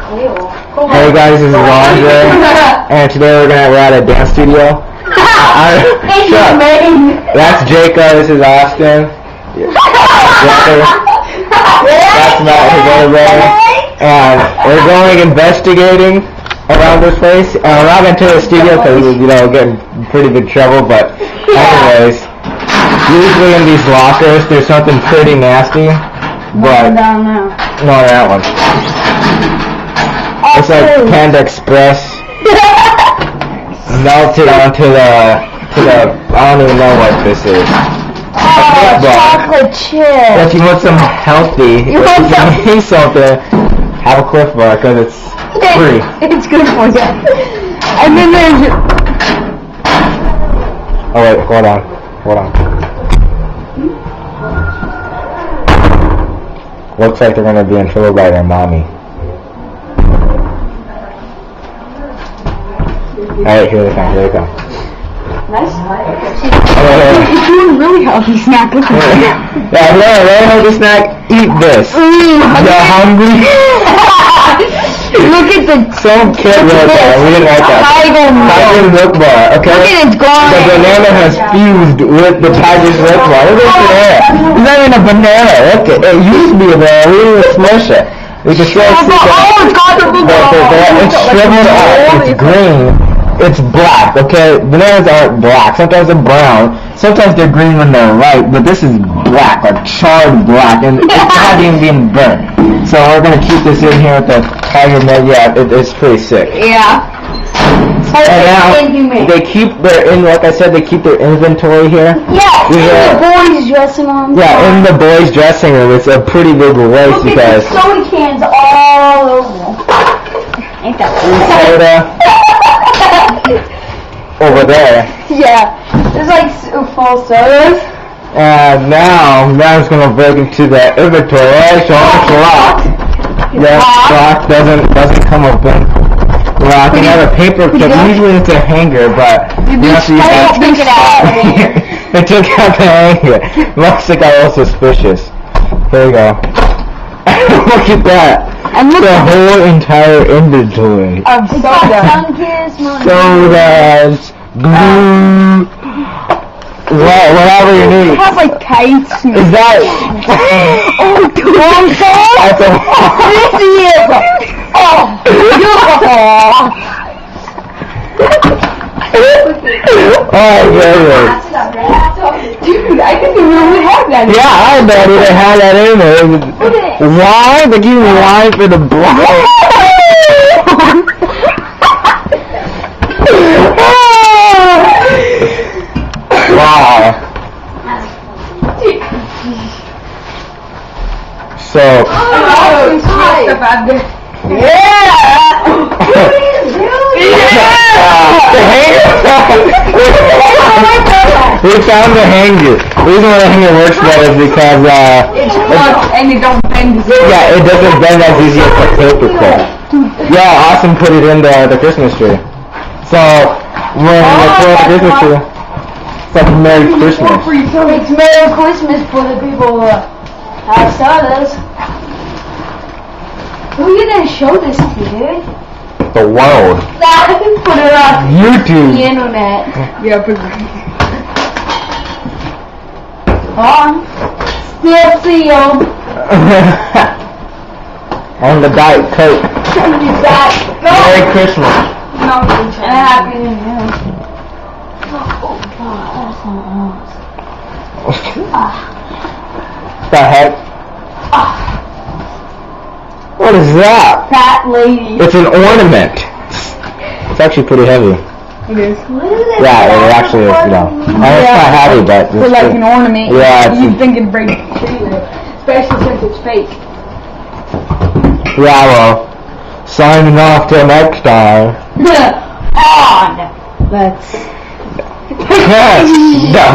Hey guys, this is Andre, and today we're at a dance studio. That's Jacob, this is Austin. That's Matt, his older brother. And we're going investigating around this place. We're not going to the studio because, get in pretty big trouble, but anyways, usually in these lockers there's something pretty nasty. But down now. No, that one. It's like Panda Express melted onto the I don't even know what this is. Chocolate chip. If you want some healthy, if you need something, have a Cliff Bar because it's free. It's good for you. And then there's... Oh wait, hold on. Looks like they're going to be in trouble by their mommy. Alright, here they come. Nice. It's doing really healthy snack. Look at it. Yeah, really healthy snack. Eat this. You're hungry? Look at some kid wrote that. We didn't write that. Tiger milk bar. Okay. Look at it, it's gone. The banana has fused with the tiger's milk bar. Look at that. It's not even a banana. Look, it used to be a banana. We didn't smush it. We can still see that. It's got the It's shriveled up. It's green. It's black, okay? Bananas aren't black. Sometimes they're brown. Sometimes they're green when they're ripe, but this is black, like charred black, and it's not even being burnt. So we're gonna keep this in here with the tiger milk. Yeah, it's pretty sick. Yeah. And now they keep like I said, they keep their inventory here. Yeah, in the boys' dressing room. Yeah, in the boys' dressing room. It's a pretty big waste because soda cans all over. Ain't that soda. Over there. Yeah, there's like full sodas. And now Matt's gonna break into the inventory. Right, so it's locked. Yeah, lock doesn't come open. Lock. And have a paper clip. Usually it's a hanger, but you have to use that. Take it out. They took out the hanger. Looks like I was suspicious. Here we go. Look at that. And look the whole entire inventory. Of soda. Sodas, glue, whatever you need. It has like kites. Is that? Oh, God. That's a Oh, goodness. Dude, I didn't even know we had that. Yeah, I bet they had that in there. Why? They give you wine for the blood. Wow. So. We found the hanger. The reason why the hanger works better is because it's flush and it don't bend. Yeah, it doesn't bend as easy as the paper clip. Yeah, Austin put it in the Christmas tree. So when they put it in the Christmas tree, it's like Merry Christmas. It's Merry Christmas for the people who have sodas. Who are you gonna show this to, dude? The world. I can put it on YouTube. The internet. Yeah, put it on. Still sealed. On the Diet Coke. Merry Christmas. No, and Happy New Year. Oh, God, that's not What the heck? What is that? Fat lady. It's an ornament. It's actually pretty heavy. It is. Yeah, it actually is, It's not heavy, but for like an ornament. Yeah, you'd think it'd break especially since it's fake. Yeah, well, signing off till next time. On. Let's. Yes. No.